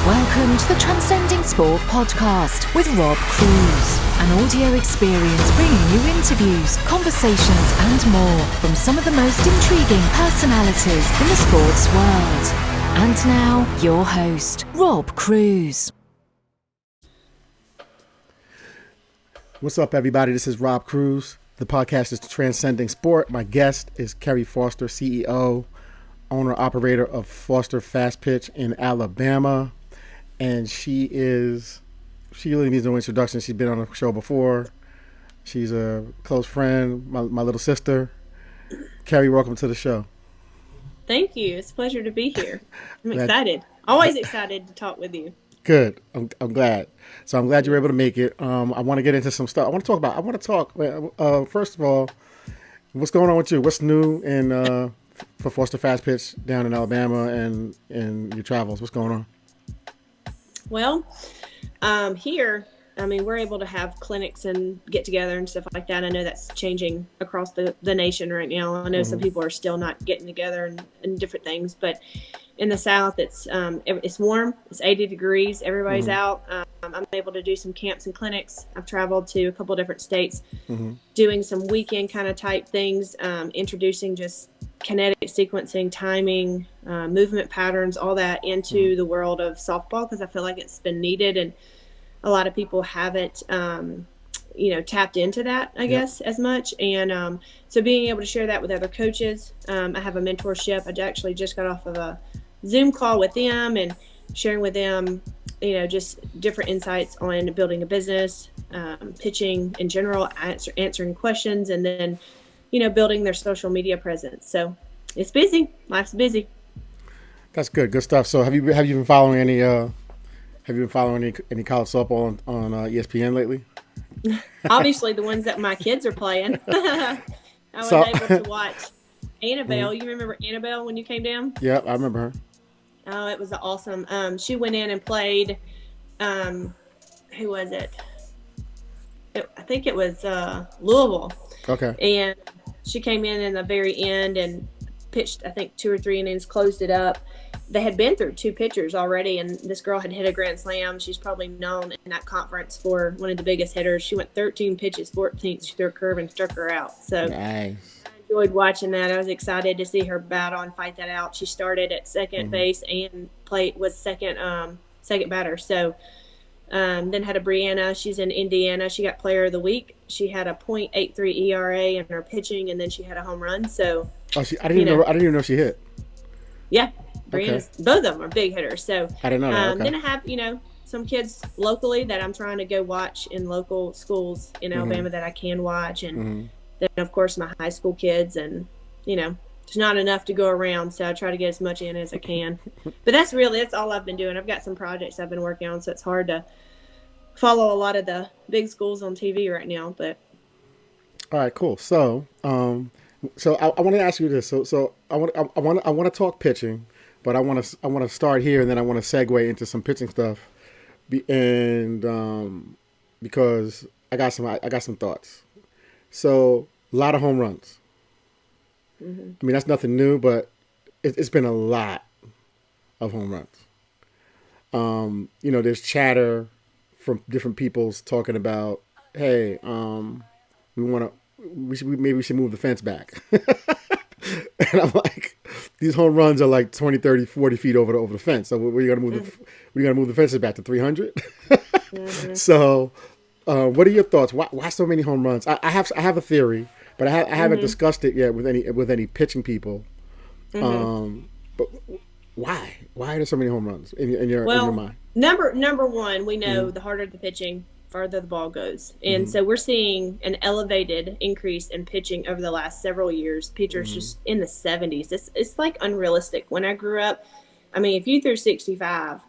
Welcome to the Transcending Sport podcast with Rob Cruz, an audio experience bringing you interviews, conversations and more from some of the most intriguing personalities in the sports world. And now, your host, Rob Cruz. What's up, everybody? This is Rob Cruz. The podcast is Transcending Sport. My guest is Kerri Foster, CEO, owner-operator of Foster Fastptich in Alabama. And she really needs no introduction. She's been on the show before. She's a close friend, my little sister. Kerri, welcome to the show. Thank you. It's a pleasure to be here. I'm excited. Always excited to talk with you. Good. I'm glad. So I'm glad you were able to make it. I want to get into some stuff. I want to talk. First of all, what's going on with you? What's new for Foster Fastptich down in Alabama and your travels? What's going on? Well, here, we're able to have clinics and get together and stuff like that. I know that's changing across the nation right now. I know some people are still not getting together and different things, but in the South, it's warm. It's 80 degrees. Everybody's out. I'm able to do some camps and clinics. I've traveled to a couple different states, doing some weekend kind of type things, introducing just kinetic sequencing, timing, movement patterns, all that into the world of softball, because I feel like it's been needed and a lot of people haven't, tapped into that, I guess, as much. And so being able to share that with other coaches, I have a mentorship. I actually just got off of a Zoom call with them and sharing with them, just different insights on building a business, pitching in general, answering questions, and then building their social media presence. So it's busy. Life's busy. That's good. Good stuff. So have you been following any college softball on ESPN lately? Obviously, the ones that my kids are playing. I was able to watch Annabelle. You remember Annabelle when you came down? Yeah, I remember her. Oh, it was awesome. She went in and played. Who was it? I think it was Louisville. Okay. And she came in the very end and pitched, I think, 2 or 3 innings, closed it up. They had been through 2 pitchers already, and this girl had hit a grand slam. She's probably known in that conference for one of the biggest hitters. She went 13 pitches, 14th. She threw a curve and struck her out. So nice. I enjoyed watching that. I was excited to see her battle and fight that out. She started at second base and was second batter. So then had a Brianna. She's in Indiana. She got Player of the Week. She had a .83 ERA in her pitching, and then she had a home run. So I didn't even know she hit. Yeah, Brianna's both of them are big hitters. So I didn't know that. Okay. Then I have some kids locally that I'm trying to go watch in local schools in Alabama that I can watch, and then of course my high school kids, and there's not enough to go around, so I try to get as much in as I can. But that's all I've been doing. I've got some projects I've been working on, so it's hard to follow a lot of the big schools on TV right now. But all right, cool. So I want to ask you this. So I want to talk pitching, but I want to start here, and then I want to segue into some pitching stuff, and because I got some thoughts. So a lot of home runs. I mean, that's nothing new, but it's been a lot of home runs. There's chatter from different people's talking about, hey, we should move the fence back. And I'm like, these home runs are like 20, 30, 40 feet over the fence. So we're going to move the fences back to 300. So what are your thoughts? Why so many home runs? I have a theory, but I haven't discussed it yet with any pitching people. But why are there so many home runs in your mind? Number one, we know the harder the pitching, farther the ball goes. And so we're seeing an elevated increase in pitching over the last several years. Pitchers just in the 70s. It's like unrealistic. When I grew up, if you threw 65,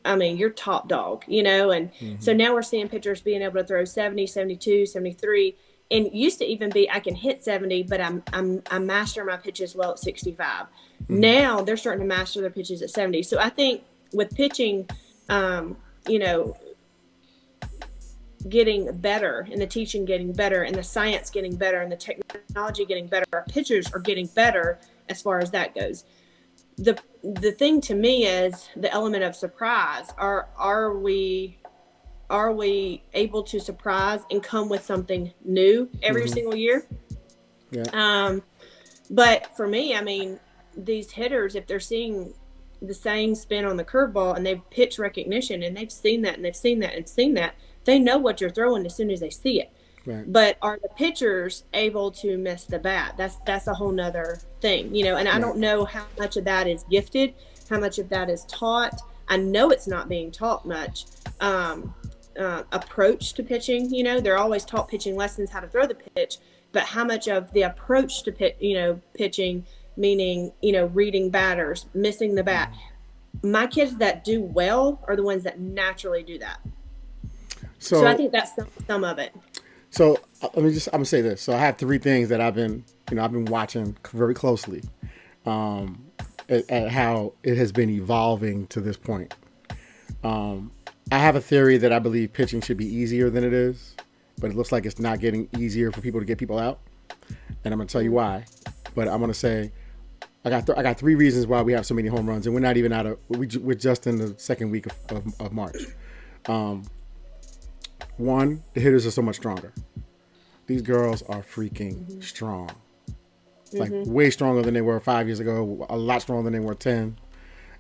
you're top dog, and so now we're seeing pitchers being able to throw 70, 72, 73. And used to even be, I can hit 70, but I master my pitches well at 65. Now they're starting to master their pitches at 70. So I think with pitching, getting better, and the teaching getting better, and the science getting better, and the technology getting better. Our pitchers are getting better as far as that goes. The thing to me is the element of surprise. Are we able to surprise and come with something new every single year? Yeah. But for me, I mean, these hitters, if they're seeing the same spin on the curveball and they've pitch recognition and they've seen that and they've seen that and seen that, they know what you're throwing as soon as they see it. Right. But are the pitchers able to miss the bat? That's a whole nother thing, you know. And I don't know how much of that is gifted, how much of that is taught. I know it's not being taught much. Approach to pitching, you know, they're always taught pitching lessons, how to throw the pitch, but how much of the approach to pitching, meaning, you know, reading batters, missing the bat. My kids that do well are the ones that naturally do that. So I think that's some of it. So I'm gonna say this. So I have 3 things that I've been watching very closely, at how it has been evolving to this point. I have a theory that I believe pitching should be easier than it is, but it looks like it's not getting easier for people to get people out. And I'm going to tell you why. But I'm going to say I got 3 reasons why we have so many home runs, and we're not even we're just in the second week of March. 1, the hitters are so much stronger. These girls are freaking strong. Like way stronger than they were 5 years ago, a lot stronger than they were 10.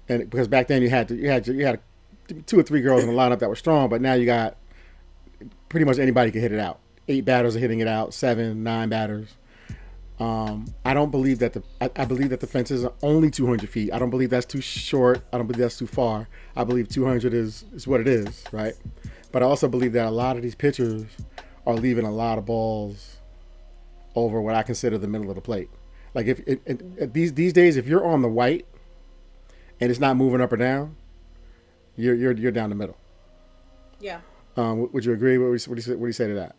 And because back then you had 2 or 3 girls in the lineup that were strong, but now you got pretty much anybody can hit it out. 8 batters are hitting it out, 7, 9 batters. I don't believe that I believe that the fences are only 200 feet. I don't believe that's too short. I don't believe that's too far. I believe 200 is what it is, right? But I also believe that a lot of these pitchers are leaving a lot of balls over what I consider the middle of the plate. Like if these days, if you're on the white and it's not moving up or down, you're down the middle. Yeah. Would you agree? What do you say to that?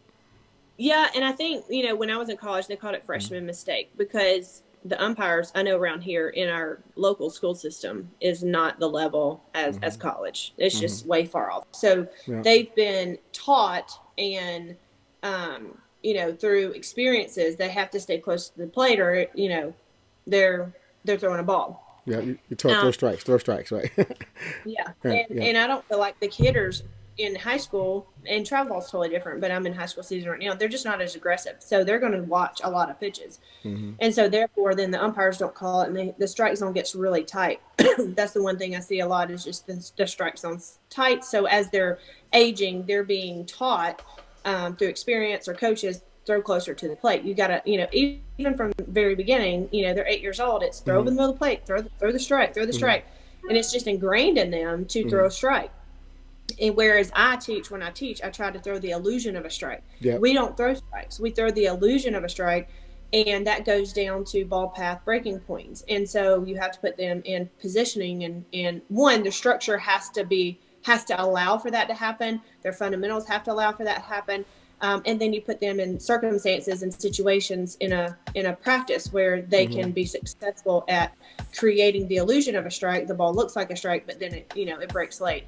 Yeah, and I think, you know, when I was in college, they called it freshman mistake because the umpires, I know around here in our local school system, is not the level as college. It's just way far off. So they've been taught and, you know, through experiences, they have to stay close to the plate or, you know, they're throwing a ball. Yeah, you throw strikes, right? Yeah. And I don't feel like the hitters in high school, and travel ball is totally different, but I'm in high school season right now, they're just not as aggressive. So they're going to watch a lot of pitches. And so therefore, then the umpires don't call it, and the strike zone gets really tight. That's the one thing I see a lot is just the strike zone's tight. So as they're aging, they're being taught through experience or coaches, throw closer to the plate. You got to, you know, even from the very beginning, you know, they're 8 years old. It's throw in the middle of the plate, throw the strike. And it's just ingrained in them to throw a strike. And whereas when I teach, I try to throw the illusion of a strike. Yep. We don't throw strikes. We throw the illusion of a strike, and that goes down to ball path breaking points. And so you have to put them in positioning, and one, the structure has to allow for that to happen. Their fundamentals have to allow for that to happen. And then you put them in circumstances and situations in a practice where they can be successful at creating the illusion of a strike. The ball looks like a strike, but then it breaks late.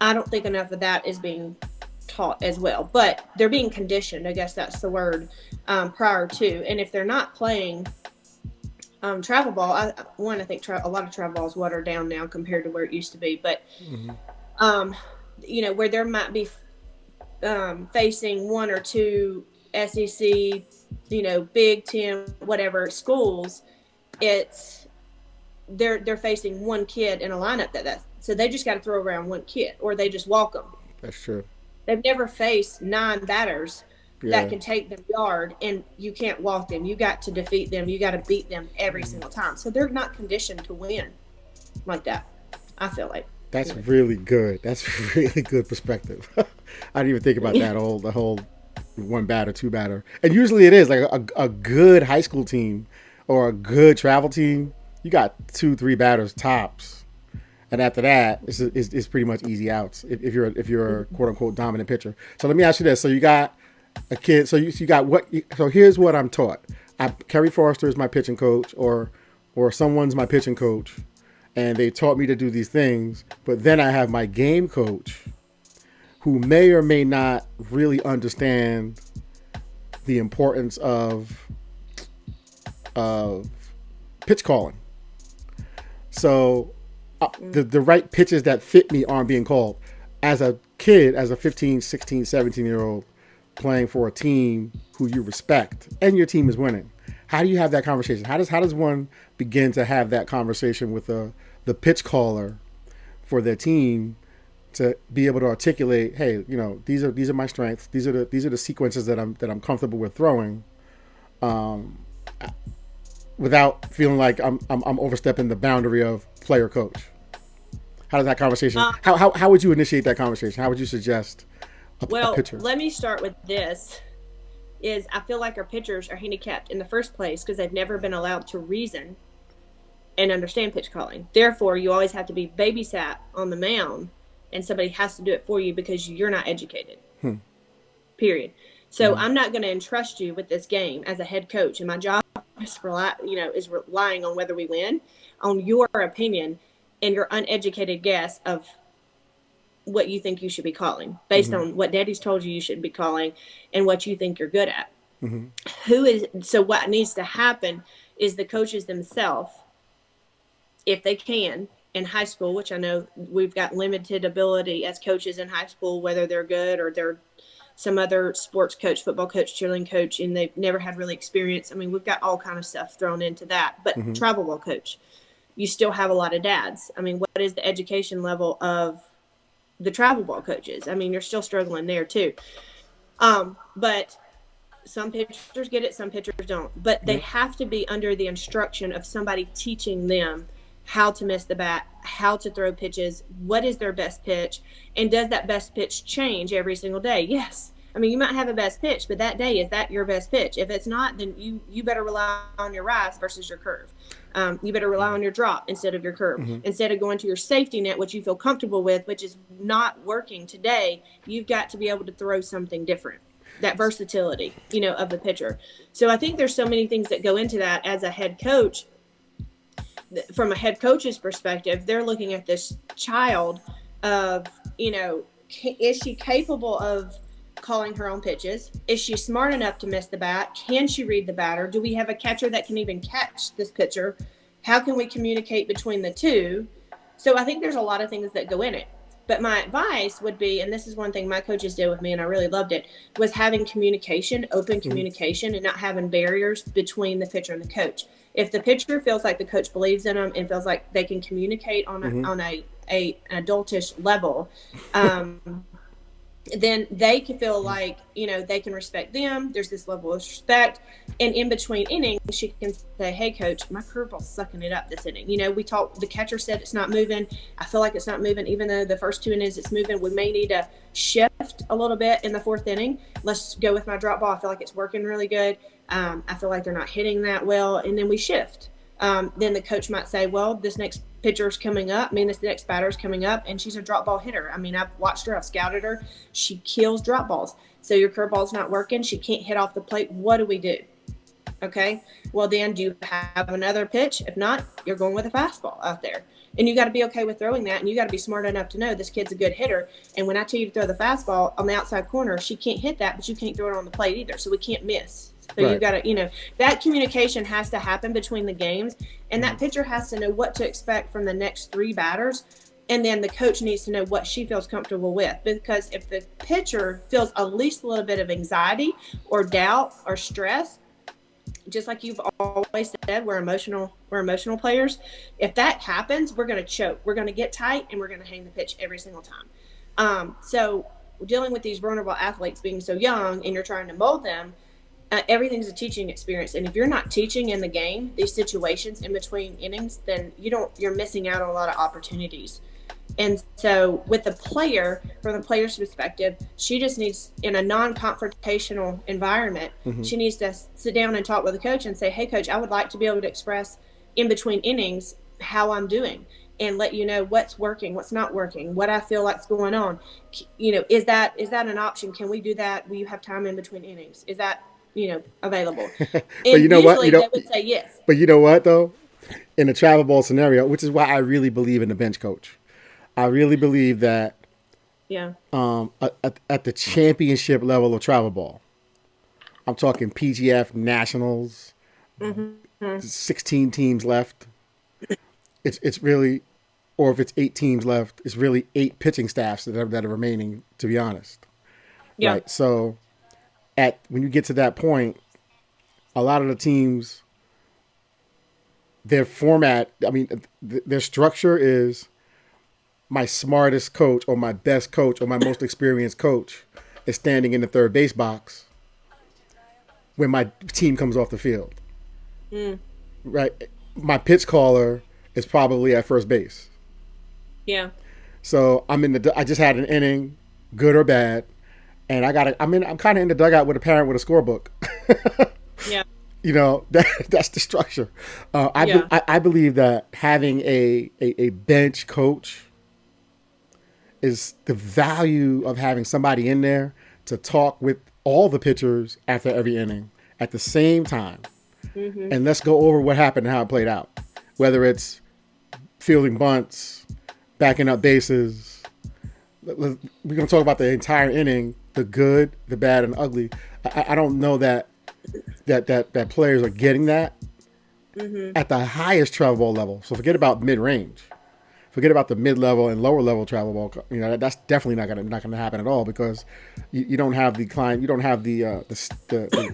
I don't think enough of that is being taught as well, but they're being conditioned. I guess that's the word, prior to. And if they're not playing travel ball, I think a lot of travel ball is watered down now compared to where it used to be. But, you know, where there might be facing 1 or 2 SEC, you know, Big Ten, whatever schools, they're facing one kid in a lineup so they just got to throw around one kid, or they just walk them. That's true. They've never faced 9 batters that can take them yard, and you can't walk them. You got to defeat them. You got to beat them every single time. So they're not conditioned to win like that, I feel like. That's really good. That's really good perspective. I didn't even think about that the whole 1 batter, 2 batter. And usually it is like a good high school team or a good travel team. You got 2, 3 batters tops. And after that, it's pretty much easy outs if you're a quote unquote dominant pitcher. So let me ask you this: so you got a kid. So you got what? So here's what I'm taught. Kerri Foster is my pitching coach, or someone's my pitching coach, and they taught me to do these things. But then I have my game coach, who may or may not really understand the importance of pitch calling. So the right pitches that fit me aren't being called. As a kid, as a 15, 16, 17-year-old playing for a team who you respect and your team is winning, how do you have that conversation? How does one begin to have that conversation with the pitch caller for their team to be able to articulate, hey, these are my strengths. These are the sequences that I'm comfortable with throwing, without feeling like I'm overstepping the boundary of player coach. How does that conversation? How would you initiate that conversation? How would you suggest a pitcher? Let me start with this. Is I feel like our pitchers are handicapped in the first place because they've never been allowed to reason and understand pitch calling. Therefore, you always have to be babysat on the mound, and somebody has to do it for you because you're not educated. Period. So I'm not going to entrust you with this game as a head coach, and my job is relying on whether we win, on your opinion and your uneducated guess of what you think you should be calling based on what daddy's told you should be calling and what you think you're good at. So what needs to happen is the coaches themselves, if they can, in high school, which I know we've got limited ability as coaches in high school, whether they're good or they're some other sports coach, football coach, cheerleading coach, and they've never had really experience. I mean, we've got all kind of stuff thrown into that. But travel ball coach, you still have a lot of dads. I mean, what is the education level of the travel ball coaches? I mean, you're still struggling there too. But some pitchers get it, some pitchers don't. But they have to be under the instruction of somebody teaching them how to miss the bat, how to throw pitches, what is their best pitch, and does that best pitch change every single day? Yes. I mean, you might have a best pitch, but that day, is that your best pitch? If it's not, then you better rely on your rise versus your curve. You better rely on your drop instead of your curve. Instead of going to your safety net, which you feel comfortable with, which is not working today, you've got to be able to throw something different. That versatility, of the pitcher. So I think there's so many things that go into that as a head coach. From a head coach's perspective, they're looking at this child of, is she capable of calling her own pitches? Is she smart enough to miss the bat? Can she read the batter? Do we have a catcher that can even catch this pitcher? How can we communicate between the two? So I think there's a lot of things that go in it. But my advice would be, and this is one thing my coaches did with me, and I really loved it, was having communication, open communication, and not having barriers between the pitcher and the coach. If the pitcher feels like the coach believes in them and feels like they can communicate on an adultish level, then they can feel like, they can respect them. There's this level of respect. And in between innings, she can say, hey, coach, my curveball's sucking it up this inning. The catcher said it's not moving. I feel like it's not moving, even though the first two innings it's moving. We may need to shift a little bit in the fourth inning. Let's go with my drop ball. I feel like it's working really good. I feel like they're not hitting that well. And then we shift. Then the coach might say, well, this next pitcher's coming up. This next batter's coming up, and she's a drop ball hitter. I've watched her. I've scouted her. She kills drop balls. So your curveball's not working. She can't hit off the plate. What do we do? Okay. Well, then do you have another pitch? If not, you're going with a fastball out there. And you got to be okay with throwing that, and you got to be smart enough to know this kid's a good hitter. And when I tell you to throw the fastball on the outside corner, she can't hit that, but you can't throw it on the plate either. So we can't miss. So right. You got to, that communication has to happen between the games, and that pitcher has to know what to expect from the next three batters. And then the coach needs to know what she feels comfortable with, because if the pitcher feels at least a little bit of anxiety or doubt or stress, just like you've always said, we're emotional players. If that happens, we're going to choke. We're going to get tight, and we're going to hang the pitch every single time. So dealing with these vulnerable athletes being so young, and you're trying to mold them, everything's a teaching experience. And if you're not teaching in the game, these situations in between innings, then you're missing out on a lot of opportunities. And so with the player, from the player's perspective, she just needs, in a non-confrontational environment, she needs to sit down and talk with the coach and say, hey, coach, I would like to be able to express in between innings how I'm doing and let you know what's working, what's not working, what I feel like's going on. Is that an option? Can we do that? Will you have time in between innings? Is that, available? But you know what? They would say yes. But you know what, though? In a travel ball scenario, which is why I really believe in the bench coach. I really believe that Yeah. At the championship level of travel ball. I'm talking PGF Nationals, Mm-hmm. 16 teams left. It's really, or if it's 8 teams left, it's really 8 pitching staffs that are remaining, to be honest. Yeah. Right. So when you get to that point, a lot of the teams, their format, I mean, their structure is my smartest coach or my best coach or my most experienced coach is standing in the third base box when my team comes off the field. Mm. Right. My pitch caller is probably at first base. Yeah. So I just had an inning, good or bad, and I'm kind of in the dugout with a parent with a scorebook. Yeah. That's the structure. Yeah. I believe that having a bench coach is the value of having somebody in there to talk with all the pitchers after every inning at the same time. Mm-hmm. And let's go over what happened and how it played out. Whether it's fielding bunts, backing up bases. We're going to talk about the entire inning, the good, the bad, and ugly. I don't know that players are getting that at the highest travel ball level. So forget about mid-range. Forget about the mid-level and lower-level travel ball. That's definitely not gonna happen at all because you don't have the client, you don't have the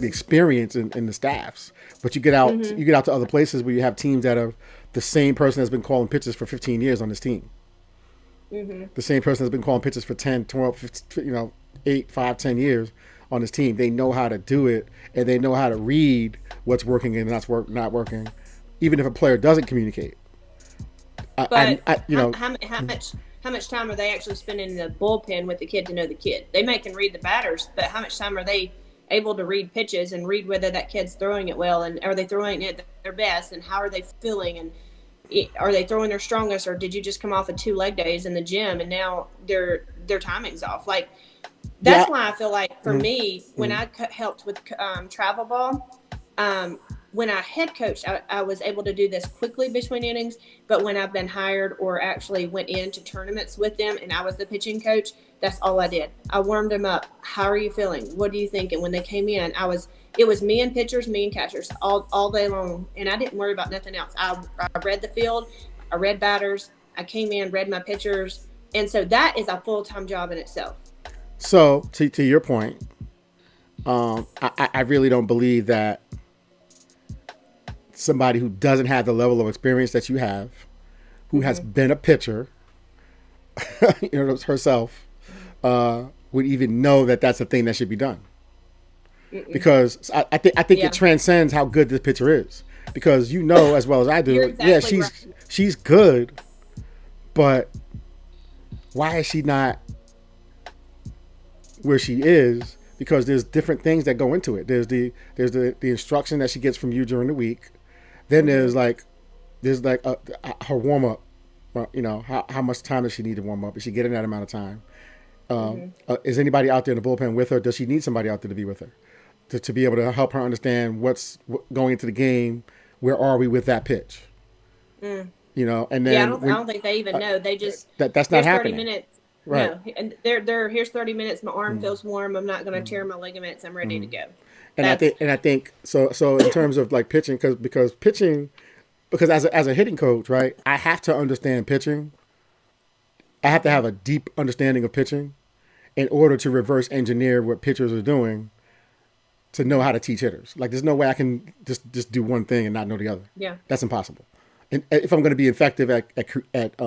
experience in the staffs. But you get out to other places where you have teams that are the same person has been calling pitches for 15 years on this team. Mm-hmm. The same person has been calling pitches for 10, 12, 15, 8, 5, 10 years on this team. They know how to do it, and they know how to read what's working and not working, even if a player doesn't communicate. But how much time are they actually spending in the bullpen with the kid to know the kid? They may can read the batters, but how much time are they able to read pitches and read whether that kid's throwing it well, and are they throwing it their best, and how are they feeling, and are they throwing their strongest, or did you just come off of 2 leg days in the gym and now their timing's off? Like that's why I feel like for me, when I helped with travel ball, when I head coached, I was able to do this quickly between innings. But when I've been hired or actually went into tournaments with them and I was the pitching coach, that's all I did. I warmed them up. How are you feeling? What do you think? And when they came in, it was me and pitchers, me and catchers all day long. And I didn't worry about nothing else. I read the field. I read batters. I came in, read my pitchers. And so that is a full-time job in itself. So to your point, I really don't believe that somebody who doesn't have the level of experience that you have, who has been a pitcher, herself, would even know that that's a thing that should be done. Because I think it transcends how good this pitcher is. Because as well as I do, exactly right. she's good, but why is she not where she is? Because there's different things that go into it. There's the instruction that she gets from you during the week. Then there's her warm up. How much time does she need to warm up? Is she getting that amount of time? Is anybody out there in the bullpen with her? Does she need somebody out there to be with her to be able to help her understand what's going into the game? Where are we with that pitch? And then I don't think they even know. They just that's not happening. 30 minutes. Right. No, and here's 30 minutes. My arm feels warm. I'm not going to tear my ligaments. I'm ready to go. And I think so in terms of like pitching, because as a hitting coach, right, I have to understand pitching. I have to have a deep understanding of pitching in order to reverse engineer what pitchers are doing to know how to teach hitters. Like there's no way I can just do one thing and not know the other. Yeah. That's impossible. And if I'm going to be effective at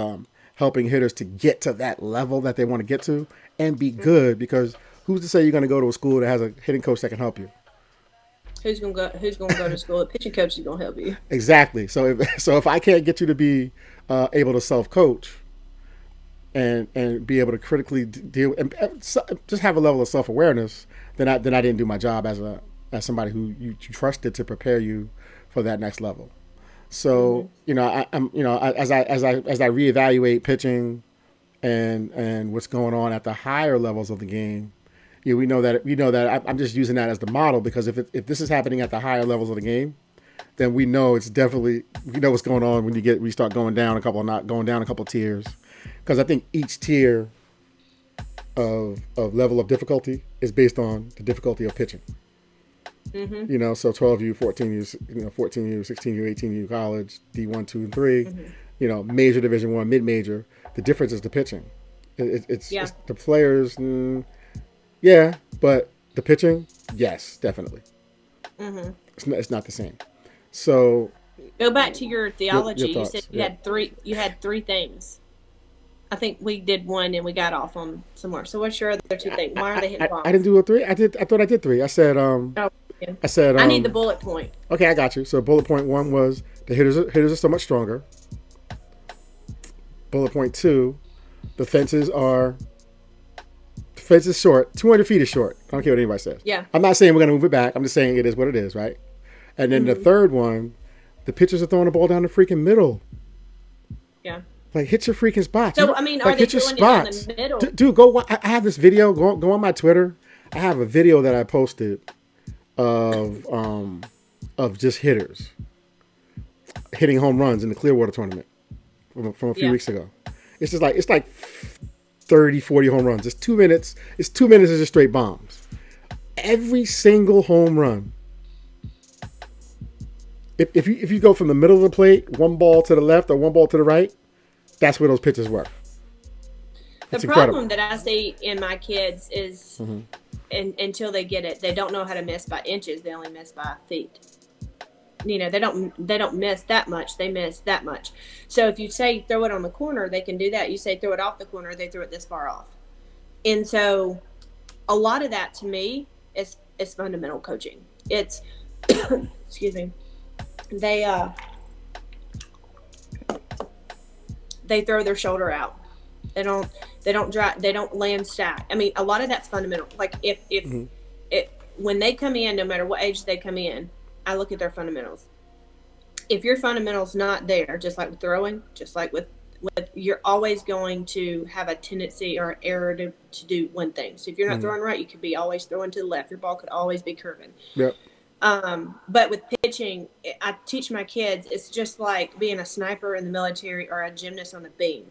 helping hitters to get to that level that they want to get to and be good, because who's to say you're going to go to a school that has a hitting coach that can help you? Who's gonna go to school? A pitching coach is gonna help you. Exactly. So if I can't get you to be able to self-coach and be able to critically deal and just have a level of self-awareness, then I didn't do my job as somebody who you trusted to prepare you for that next level. So I'm as I reevaluate pitching and what's going on at the higher levels of the game. We know that I'm just using that as the model, because if this is happening at the higher levels of the game, then we know what's going on when you start going down a couple tiers, because I think each tier of level of difficulty is based on the difficulty of pitching. Mm-hmm. You know, so 12U, 14U, 14U, 16U, 18U, college, D1, 2, and 3. Mm-hmm. You know, major, division 1, mid-major. The difference is the pitching. It's the players, yeah, but the pitching, yes, definitely. Mm-hmm. It's not the same. So go back to your theology. Your thoughts, you said you had three. You had three things. I think we did one and we got off on somewhere. So what's your other two things? Why are they hitting bombs? I didn't do a three. I thought I did three. I said I said I need the bullet point. Okay, I got you. So bullet point 1 was the hitters are so much stronger. Bullet point 2, the fences short. 200 feet is short. I don't care what anybody says. Yeah. I'm not saying we're gonna move it back. I'm just saying it is what it is, right? And then the third one, the pitchers are throwing the ball down the freaking middle. Yeah. Like, hit your freaking spots. So, I mean, are they throwing it down the middle? Dude, go. I have this video. Go on my Twitter. I have a video that I posted of just hitters hitting home runs in the Clearwater tournament from a few weeks ago. It's just like 30, 40 home runs. It's 2 minutes. It's 2 minutes of just straight bombs. Every single home run. If you go from the middle of the plate, one ball to the left or one ball to the right, that's where those pitches were. The problem that I see in my kids is, until they get it, they don't know how to miss by inches. They only miss by feet. You know, they don't miss that much. They miss that much. So if you say throw it on the corner, they can do that. You say throw it off the corner, they throw it this far off. And so, a lot of that to me is fundamental coaching. It's excuse me. They throw their shoulder out. They don't land stack. I mean, a lot of that's fundamental. Like when they come in, no matter what age they come in, I look at their fundamentals. If your fundamentals not there, just like with throwing, just like with you're always going to have a tendency or error to do one thing. So if you're not throwing right, you could be always throwing to the left. Your ball could always be curving. Yep. But with pitching, I teach my kids, it's just like being a sniper in the military or a gymnast on the beam.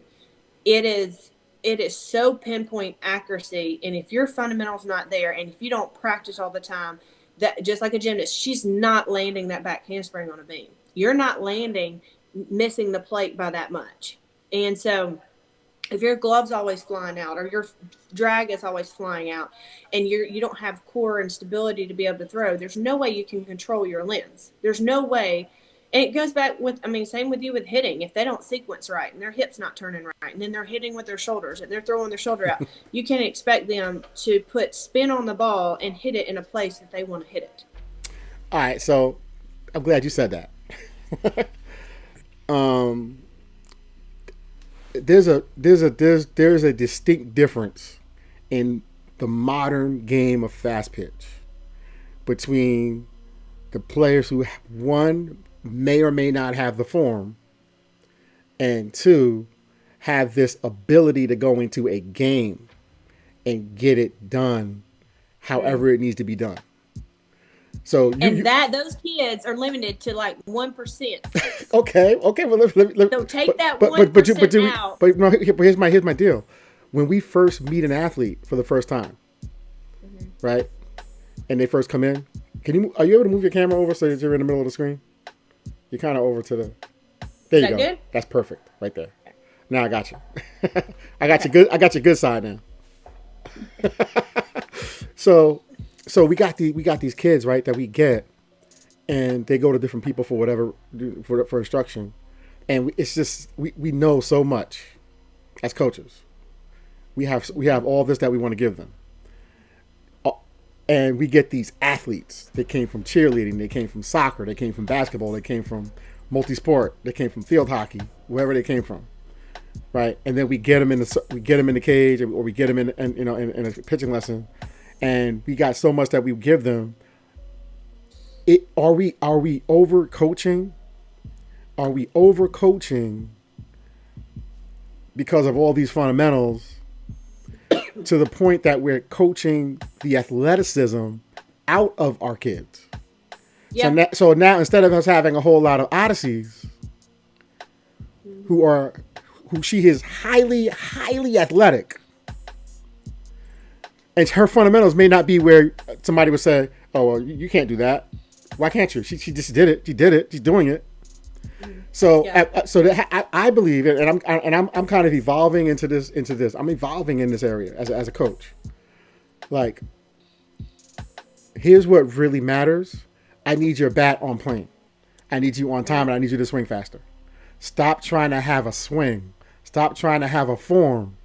It is so pinpoint accuracy. And if your fundamentals not there, and if you don't practice all the time, that just like a gymnast, she's not landing that back handspring on a beam. You're not missing the plate by that much. And so if your glove's always flying out or your drag is always flying out and you don't have core and stability to be able to throw, there's no way you can control your lens. There's no way. And it goes back same with you with hitting. If they don't sequence right and their hips not turning right and then they're hitting with their shoulders and they're throwing their shoulder out, you can't expect them to put spin on the ball and hit it in a place that they want to hit it. All right. So I'm glad you said that. There's a distinct difference in the modern game of fast pitch between the players who, one, may or may not have the form, and two, have this ability to go into a game and get it done however it needs to be done. So those kids are limited to like 1%. Okay. Well, so take that 1% out. But here's my deal. When we first meet an athlete for the first time, right, and they first come in, are you able to move your camera over so that you're in the middle of the screen? You're kind of over to the. There you go. Good? That's perfect, right there. Now I got you. I got your good side now. So we got these kids, right, that we get, and they go to different people for whatever for instruction, and it's just we know so much as coaches. We have all this that we want to give them, and we get these athletes. They came from cheerleading, they came from soccer, they came from basketball, they came from multi-sport, they came from field hockey, wherever they came from, right? And then we get them in the cage, or we get them in a pitching lesson. And we got so much that we give them. Are we overcoaching? Are we overcoaching because of all these fundamentals to the point that we're coaching the athleticism out of our kids? Yep. So now instead of us having a whole lot of Odysseys who she is highly, highly athletic, And her fundamentals may not be where somebody would say, "Oh, well, you can't do that. Why can't you?" She just did it. She did it. She's doing it. So I believe it, and I'm kind of evolving into this. I'm evolving in this area as a coach. Like, here's what really matters. I need your bat on plane. I need you on time, and I need you to swing faster. Stop trying to have a swing. Stop trying to have a form,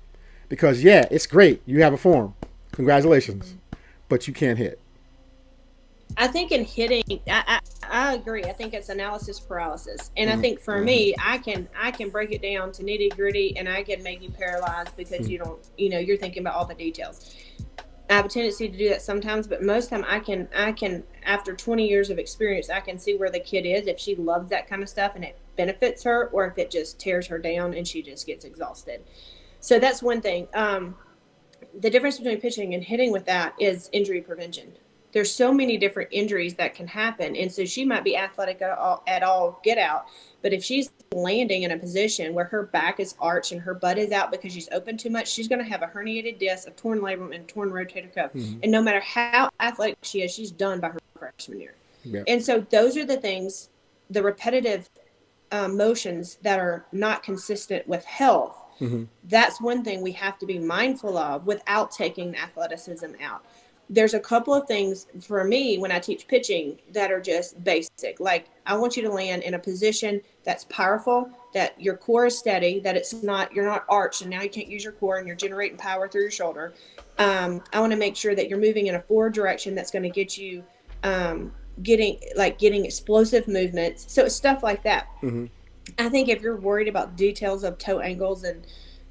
because it's great. You have a form. Congratulations, but you can't hit. I think in hitting, I agree. I think it's analysis paralysis, and I think for me, I can break it down to nitty gritty, and I can make you paralyzed because you're thinking about all the details. I have a tendency to do that sometimes, but most of the time I can after 20 years of experience, I can see where the kid is, if she loves that kind of stuff and it benefits her, or if it just tears her down and she just gets exhausted. So that's one thing. The difference between pitching and hitting with that is injury prevention. There's so many different injuries that can happen. And so she might be athletic at all get out. But if she's landing in a position where her back is arched and her butt is out because she's open too much, she's going to have a herniated disc, a torn labrum, and torn rotator cuff. Mm-hmm. And no matter how athletic she is, she's done by her freshman year. Yep. And so those are the things, the repetitive motions that are not consistent with health. Mm-hmm. That's one thing we have to be mindful of without taking the athleticism out. There's a couple of things for me when I teach pitching that are just basic. Like, I want you to land in a position that's powerful, that your core is steady, that you're not arched and now you can't use your core and you're generating power through your shoulder. I want to make sure that you're moving in a forward direction that's going to get you getting explosive movements. So it's stuff like that. Mm-hmm. I think if you're worried about details of toe angles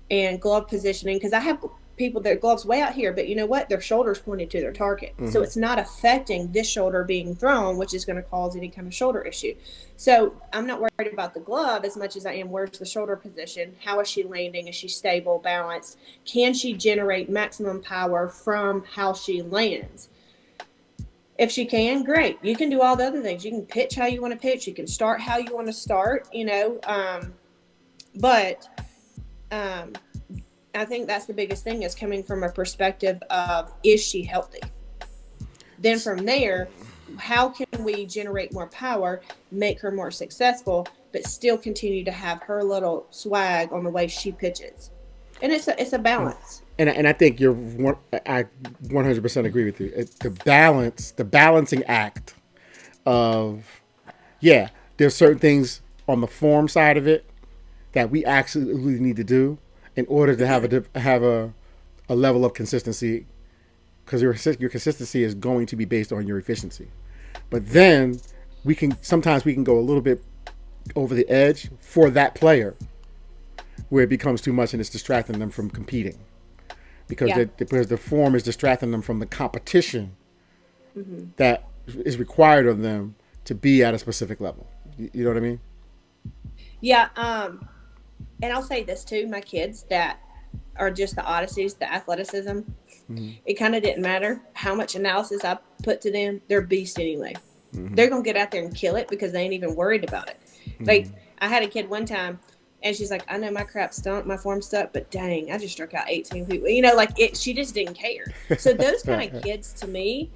and glove positioning, because I have people, their gloves way out here, but you know what? Their shoulder's pointed to their target. Mm-hmm. So it's not affecting this shoulder being thrown, which is going to cause any kind of shoulder issue. So I'm not worried about the glove as much as I am where's the shoulder position? How is she landing? Is she stable, balanced? Can she generate maximum power from how she lands? If she can, great. You can do all the other things. You can pitch how you want to pitch. You can start how you want to start, but I think that's the biggest thing, is coming from a perspective of, is she healthy? Then from there, how can we generate more power, make her more successful, but still continue to have her little swag on the way she pitches? And it's a balance. And I think I 100% agree with you. The balancing act of, there's certain things on the form side of it that we absolutely need to do in order to have a level of consistency, because your consistency is going to be based on your efficiency. But then sometimes we can go a little bit over the edge for that player, where it becomes too much and it's distracting them from competing, because the form is distracting them from the competition that is required of them to be at a specific level. You know what I mean? Yeah. And I'll say this too, my kids that are just the odysseys, the athleticism, it kind of didn't matter how much analysis I put to them. They're beasts anyway. Mm-hmm. They're going to get out there and kill it because they ain't even worried about it. Mm-hmm. Like, I had a kid one time, and she's like, I know my crap stunk, my form stuck, but dang, I just struck out 18 people. She just didn't care. So those kind of kids, to me,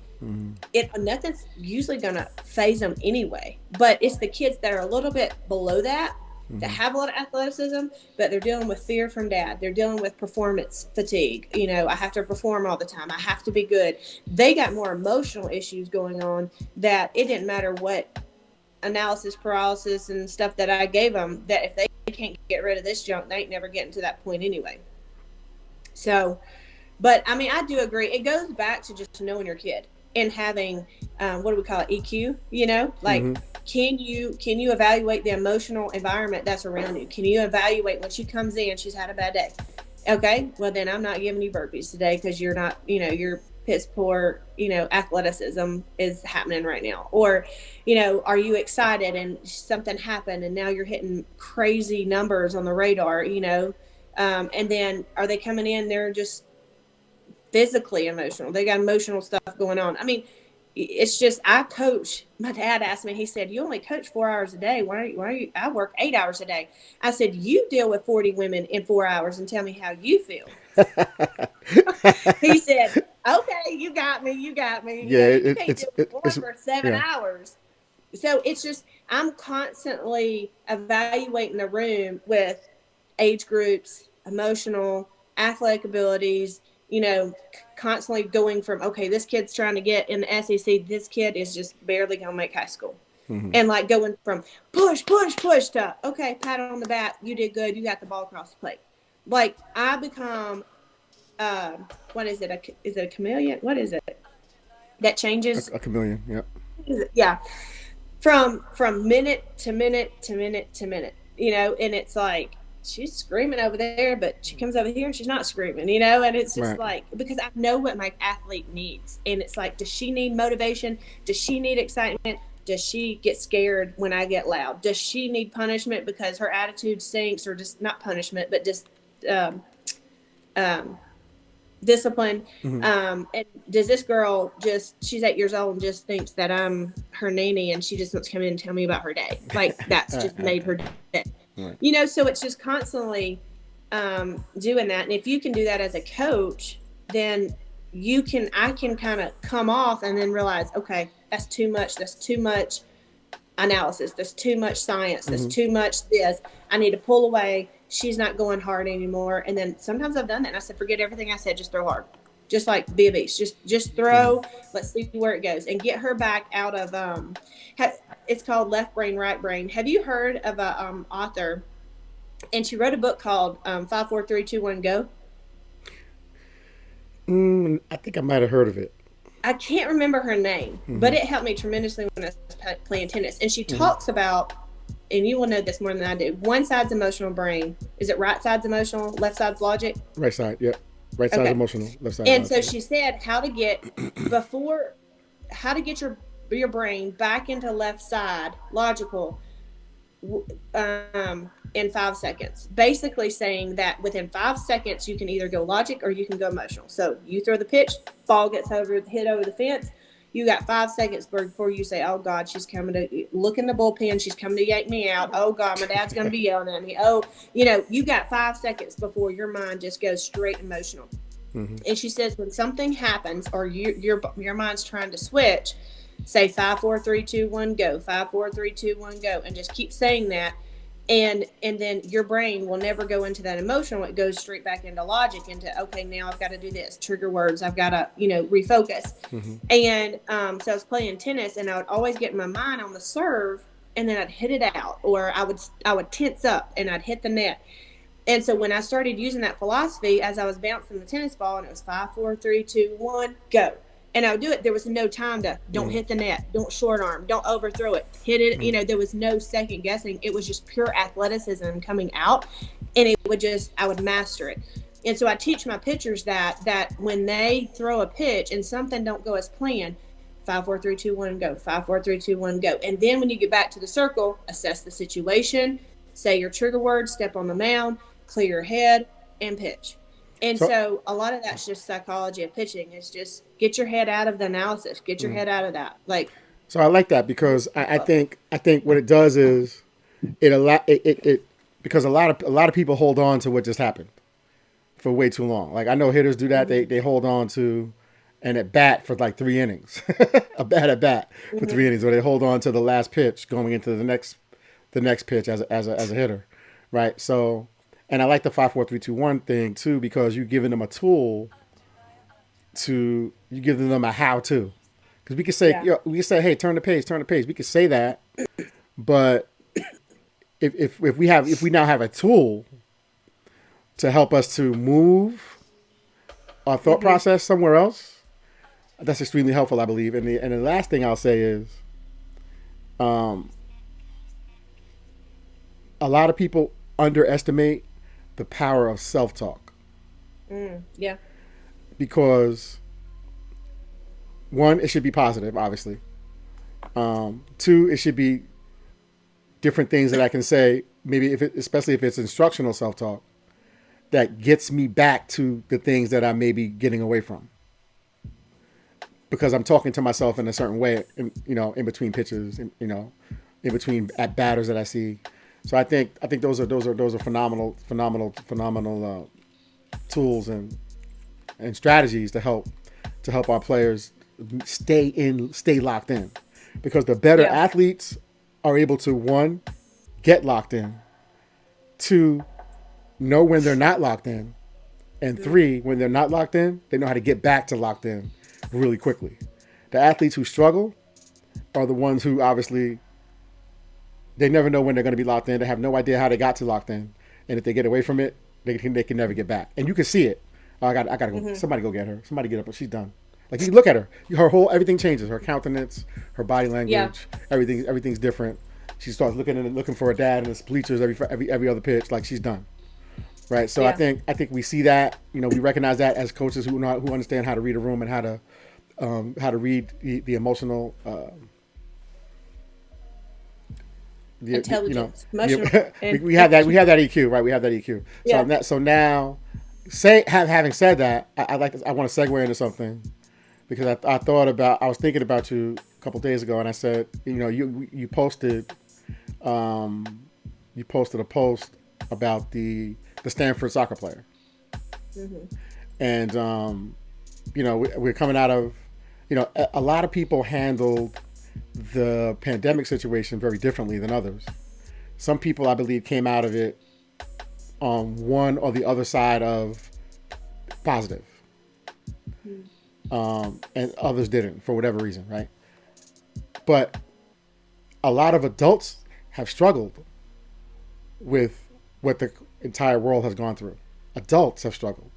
nothing's usually going to phase them anyway. But it's the kids that are a little bit below that have a lot of athleticism, but they're dealing with fear from dad. They're dealing with performance fatigue. I have to perform all the time. I have to be good. They got more emotional issues going on that it didn't matter what analysis paralysis and stuff that I gave them, that if they can't get rid of this junk, they ain't never getting to that point anyway. So, but I mean, I do agree. It goes back to just knowing your kid and having, what do we call it? EQ, can you evaluate the emotional environment that's around you? Can you evaluate when she comes in, she's had a bad day? Okay, well then I'm not giving you burpees today because you're not, you're piss poor, athleticism is happening right now. Or, are you excited and something happened and now you're hitting crazy numbers on the radar, and then are they coming in, they're just physically emotional. They got emotional stuff going on. I mean, it's just, I coach. My dad asked me, he said, you only coach 4 hours a day. Why are you, I work 8 hours a day. I said, you deal with 40 women in 4 hours and tell me how you feel. He said, Okay, you got me. You got me. Yeah, You can't do one it's for 7 hours. So it's just I'm constantly evaluating the room with age groups, emotional, athletic abilities. Constantly going from okay, this kid's trying to get in the SEC. This kid is just barely gonna make high school. And like going from push, push, push to okay, pat on the back, you did good, you got the ball across the plate. Like I become, what is it? Is it a chameleon? What is it that changes? a chameleon. Yeah. Yeah, from minute to minute to minute to minute. And it's like she's screaming over there, but she comes over here and she's not screaming. And it's just Right. like because I know what my athlete needs, and it's like, does she need motivation? Does she need excitement? Does she get scared when I get loud? Does she need punishment because her attitude stinks, or just not punishment, but just um, um, discipline? And does this girl she's 8 years old and just thinks that I'm her nanny and she just wants to come in and tell me about her day? Like that's just made her day. Right. So it's just constantly doing that. And if you can do that as a coach, then I can kind of come off and then realize, okay, that's too much. That's too much analysis. That's too much science. That's too much this. I need to pull away. She's not going hard anymore. And then sometimes I've done that and I said, forget everything I said, just throw hard. Just like be a beast. Just throw. Let's see where it goes and get her back out of it's called Left Brain, Right Brain. Have you heard of a author? And she wrote a book called 5, 4, 3, 2, 1, Go. I think I might have heard of it. I can't remember her name, but it helped me tremendously when I was playing tennis. And she talks about, and you will know this more than I do, one side's emotional brain. Is it right side's emotional, left side's logic? Right side, yeah. Right side's emotional, left side. And so she said how to get your brain back into left side logical in 5 seconds. Basically saying that within 5 seconds you can either go logic or you can go emotional. So you throw the pitch, ball gets hit over the fence. You got 5 seconds before you say, oh God, she's coming to look in the bullpen. She's coming to yank me out. Oh God, my dad's going to be yelling at me. Oh, you got 5 seconds before your mind just goes straight emotional. And she says when something happens or your mind's trying to switch, say 5, 4, 3, 2, 1, go. 5, 4, 3, 2, 1, go, and just keep saying that. And then your brain will never go into that emotional. It goes straight back into logic, into okay, now I've got to do this. Trigger words. I've got to refocus. And so I was playing tennis, and I would always get my mind on the serve, and then I'd hit it out, or I would tense up and I'd hit the net. And so when I started using that philosophy, as I was bouncing the tennis ball, and it was 5, 4, 3, 2, 1, go. And I would do it. There was no time to don't hit the net, don't short arm, don't overthrow it, hit it. There was no second guessing. It was just pure athleticism coming out, and I would master it. And so I teach my pitchers that when they throw a pitch and something don't go as planned, 5, 4, 3, 2, 1, go. 5, 4, 3, 2, 1, go. And then when you get back to the circle, assess the situation, say your trigger words, step on the mound, clear your head, and pitch. And so a lot of that's just psychology of pitching. It's just get your head out of the analysis, get your head out of that. So I like that because I think what it does is it because a lot of people hold on to what just happened for way too long. Like I know hitters do that. They hold on to an at bat for like 3 innings, a bad at bat for 3 innings, or they hold on to the last pitch going into the next pitch as a hitter, right? So. And I like the 5, 4, 3, 2, 1 thing too, because you're giving them a tool you're giving them a how to. Because we can say, hey, turn the page. We can say that, but if we now have a tool to help us to move our thought process somewhere else, that's extremely helpful, I believe. And the last thing I'll say is, a lot of people underestimate the power of self-talk. Yeah. Because 1, it should be positive, obviously. 2, it should be different things that I can say, maybe especially if it's instructional self-talk, that gets me back to the things that I may be getting away from. Because I'm talking to myself in a certain way, in between pitches, in between at batters that I see. So I think those are phenomenal tools and strategies to help to help our players stay locked in, because the better Yeah. athletes are able to, one, get locked in, two, know when they're not locked in, and three, when they're not locked in, they know how to get back to locked in really quickly. The athletes who struggle are the ones who obviously they never know when they're going to be locked in. They have no idea how they got to locked in, and if they get away from it, they can never get back. And you can see it. Oh, I got to go. Somebody go get her. Somebody get up. She's done. Like, you look at her, everything changes. Her countenance, her body language, everything's different. She starts looking for her dad in the bleachers every other pitch. Like, she's done. Right. So I think we see that. We recognize that as coaches who understand how to read a room and how to read the emotional. Intelligence, emotional. We have that EQ, right? We have that EQ. Yeah. So now, having said that, I want to segue into something, because I was thinking about you a couple days ago, and I said, you posted a post about the Stanford soccer player, and we're coming out of, a lot of people handled the pandemic situation very differently than others. Some people, I believe, came out of it on one or the other side of positive, and others didn't, for whatever reason, right? But a lot of adults have struggled with what the entire world has gone through. Adults have struggled.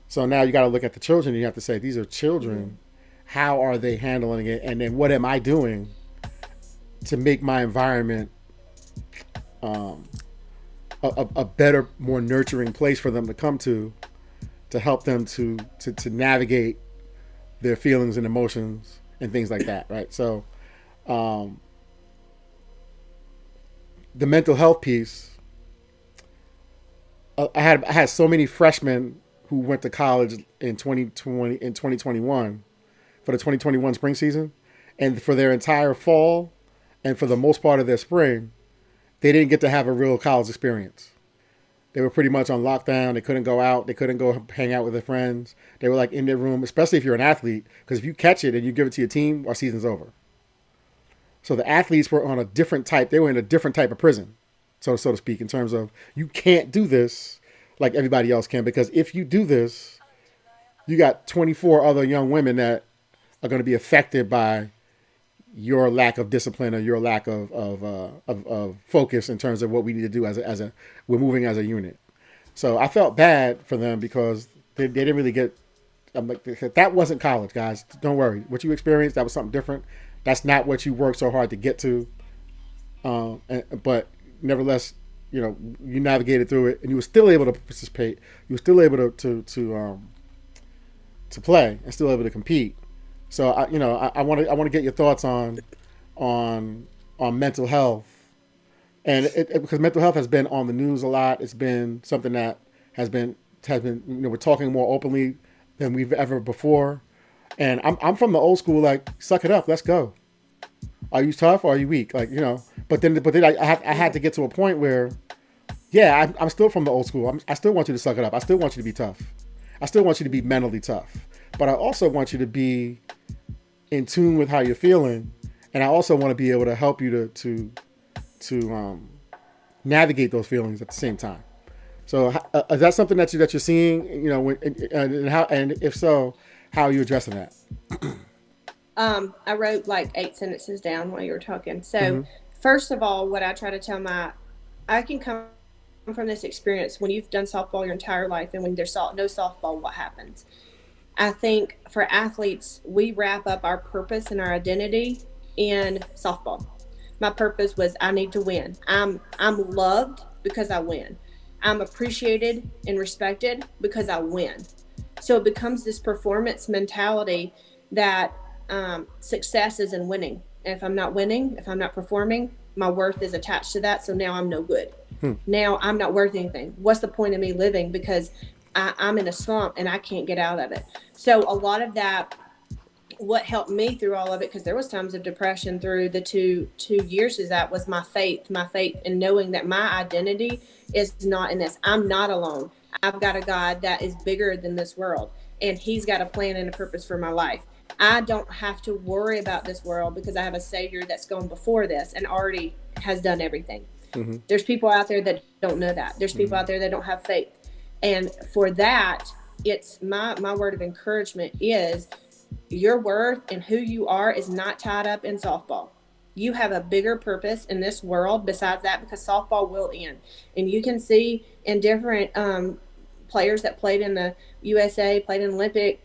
So now you got to look at the children, and you have to say, these are children. How are they handling it? And then what am I doing to make my environment a better, more nurturing place for them to come to help them to navigate their feelings and emotions and things like that, right? So the mental health piece, I had so many freshmen who went to college in 2021 for the 2021 spring season, and for their entire fall and for the most part of their spring, they didn't get to have a real college experience. They were pretty much on lockdown. They couldn't go out. They couldn't go hang out with their friends. They were like in their room, especially if you're an athlete, because if you catch it and you give it to your team, our season's over. So the athletes were on a different type. They were in a different type of prison, so to speak, in terms of, you can't do this like everybody else can, because if you do this, you got 24 other young women that are going to be affected by your lack of discipline or your lack of focus in terms of what we need to do we're moving as a unit. So I felt bad for them, because they didn't really get. I'm like, that wasn't college, guys. Don't worry. What you experienced, that was something different. That's not what you worked so hard to get to. But nevertheless, you navigated through it, and you were still able to participate. You were still able to play and still able to compete. So I want to get your thoughts on mental health, and because mental health has been on the news a lot. It's been something that has been we're talking more openly than we've ever before. And I'm from the old school, like, suck it up, let's go. Are you tough or are you weak? Like, But then I had to get to a point where, I'm still from the old school. I still want you to suck it up. I still want you to be tough. I still want you to be mentally tough. But I also want you to be in tune with how you're feeling, and I also want to be able to help you to navigate those feelings at the same time. So is that something that you're seeing? And if so, how are you addressing that? I wrote like 8 sentences down while you were talking. So first of all, what I try to tell I can come from this experience. When you've done softball your entire life, and when there's no softball, what happens? I think for athletes, we wrap up our purpose and our identity in softball. My purpose was, I need to win. I'm loved because I win. I'm appreciated and respected because I win. So it becomes this performance mentality that success is in winning. And if I'm not winning, if I'm not performing, my worth is attached to that. So now I'm no good. Now I'm not worth anything. What's the point of me living? Because I'm in a slump and I can't get out of it. So a lot of that, what helped me through all of it, because there was times of depression through the two years of that, was my faith in knowing that my identity is not in this. I'm not alone. I've got a God that is bigger than this world. and he's got a plan and a purpose for my life. I don't have to worry about this world because I have a Savior that's gone before this and already has done everything. There's people out there that don't know that. There's people out there that don't have faith. And for that, it's my word of encouragement is your worth and who you are is not tied up in softball. You have a bigger purpose in this world besides that, because softball will end. And you can see in different players that played in the USA, played in Olympic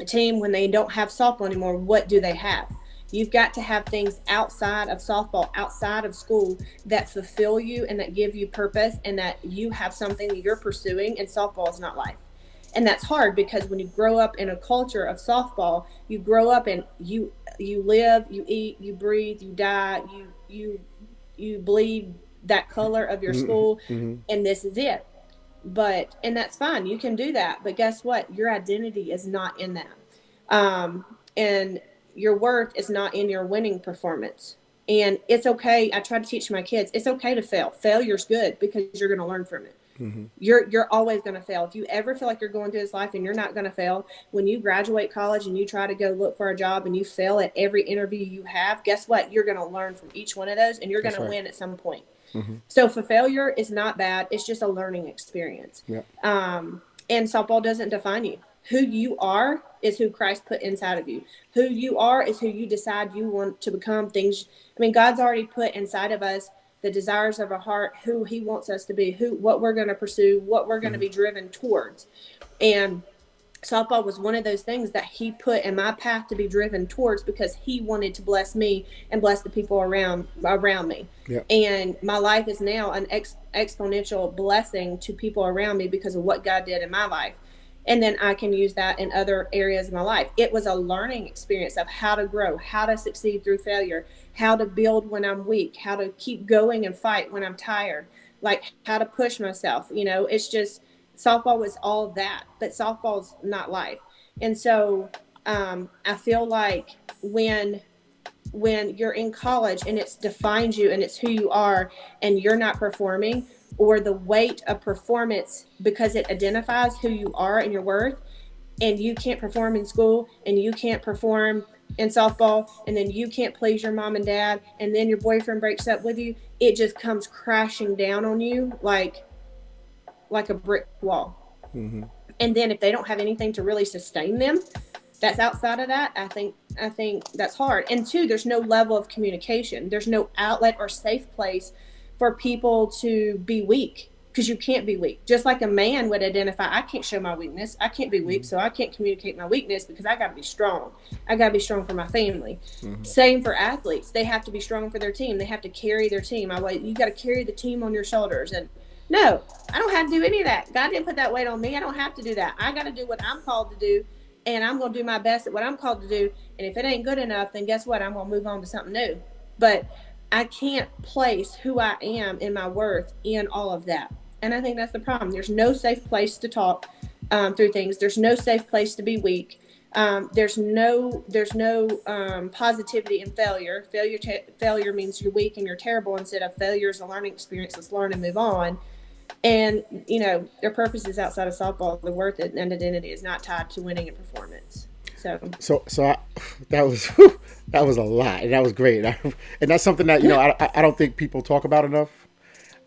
team, when they don't have softball anymore, what do they have? You've got to have things outside of softball, outside of school, that fulfill you and that give you purpose, and that you have something that you're pursuing, and softball is not life. And that's hard, because when you grow up in a culture of softball, you grow up and you live, you eat, you breathe, you die, you bleed that color of your school, and this is it. And that's fine, you can do that, but guess what? Your identity is not in that. And your worth is not in your winning performance. And it's okay. I try to teach my kids, it's okay to fail. Failure's good, because you're going to learn from it. You're always going to fail. If you ever feel like you're going through this life and you're not going to fail, when you graduate college and you try to go look for a job and you fail at every interview you have, guess what? You're going to learn from each one of those, and you're going to win at some point. So for failure is not bad. It's just a learning experience. And softball doesn't define you. Who you are is who Christ put inside of you. Who you are is who you decide you want to become. God's already put inside of us the desires of our heart, who he wants us to be, what we're going to pursue, what we're going to be driven towards. And softball was one of those things that he put in my path to be driven towards, because he wanted to bless me and bless the people around me. And my life is now an exponential blessing to people around me because of what God did in my life. And then I can use that in other areas of my life. It was a learning experience of how to grow, how to succeed through failure, how to build when I'm weak, how to keep going and fight when I'm tired, like how to push myself. It's just, softball was all that, but softball's not life. And so I feel like when you're in college and it's defined you and it's who you are, and you're not performing, or the weight of performance, because it identifies who you are and your worth, and you can't perform in school and you can't perform in softball, and then you can't please your mom and dad, and then your boyfriend breaks up with you, it just comes crashing down on you like a brick wall. And then if they don't have anything to really sustain them that's outside of that, I think that's hard. And two, there's no level of communication. There's no outlet or safe place for people to be weak, because you can't be weak. Just like a man would identify, I can't show my weakness. I can't be weak, so I can't communicate my weakness, because I got to be strong. I got to be strong for my family. Same for athletes. They have to be strong for their team. They have to carry their team. You got to carry the team on your shoulders. And no, I don't have to do any of that. God didn't put that weight on me. I don't have to do that. I got to do what I'm called to do, and I'm going to do my best at what I'm called to do. And if it ain't good enough, then guess what? I'm going to move on to something new. But I can't place who I am and my worth in all of that. And I think that's the problem. There's no safe place to talk through things. There's no safe place to be weak. There's no positivity in failure. Failure means you're weak and you're terrible, instead of failure is a learning experience. Let's learn and move on. And, their purpose is outside of softball. The worth and identity is not tied to winning and performance. That was a lot, and that was great, and that's something that I don't think people talk about enough.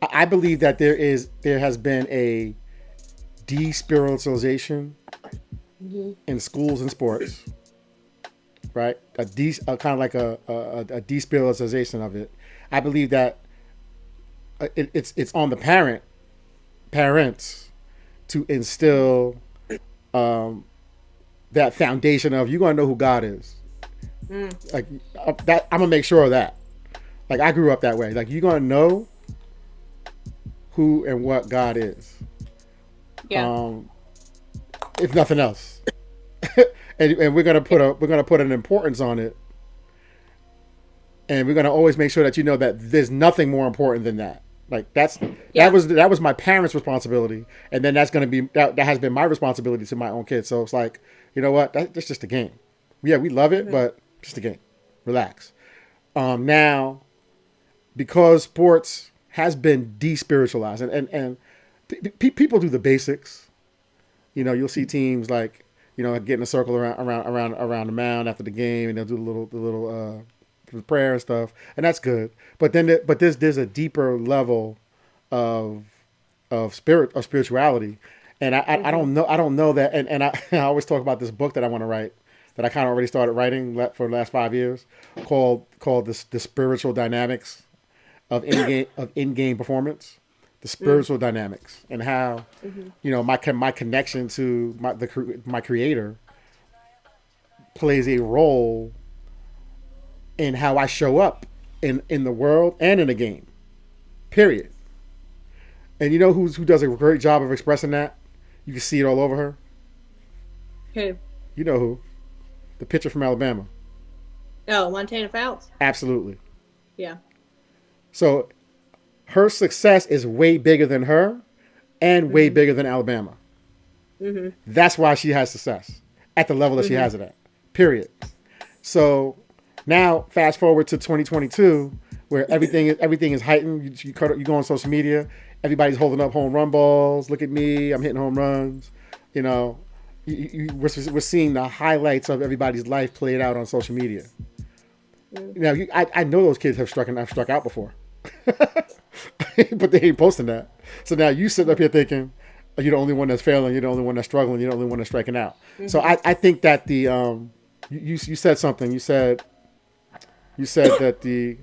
I believe that there has been a despiritualization in schools and sports, right? Kind of like a despiritualization of it. I believe that it's on the parents to instill that foundation of, you're gonna know who God is. Like that, I'm gonna make sure of that. Like, I grew up that way. Like, you're gonna know who and what God is. If nothing else, and we're gonna put an importance on it, and we're gonna always make sure that that there's nothing more important than that. Like, that was my parents' responsibility, and then that's gonna be that has been my responsibility to my own kids. So it's like, you know what? That's just a game. Yeah, we love it, but just a game. Relax. Now, because sports has been despiritualized, and people do the basics. You'll see teams like, get in a circle around the mound after the game, and they'll do the little prayer and stuff, and that's good. But there's a deeper level of spirituality, and I don't know that, and I always talk about this book that I want to write, that I kind of already started writing for the last 5 years, called the spiritual dynamics of in-game performance, the spiritual dynamics, and how my connection to my creator plays a role in how I show up in the world and in the game. Period. And you know who does a great job of expressing that? You can see it all over her. Who? You know who? The pitcher from Alabama. Oh, Montana Fouts? Absolutely. Yeah. So her success is way bigger than her and way bigger than Alabama. Mm-hmm. That's why she has success at the level that she has it at. Period. So now fast forward to 2022, where everything is heightened. You go on social media, everybody's holding up home run balls. Look at me, I'm hitting home runs. We're seeing the highlights of everybody's life played out on social media. Now, I know those kids have struck out before, but they ain't posting that. So now you sit up here thinking you're the only one that's failing, you're the only one that's struggling, you're the only one that's striking out. Mm-hmm. So I think that you said something. You said that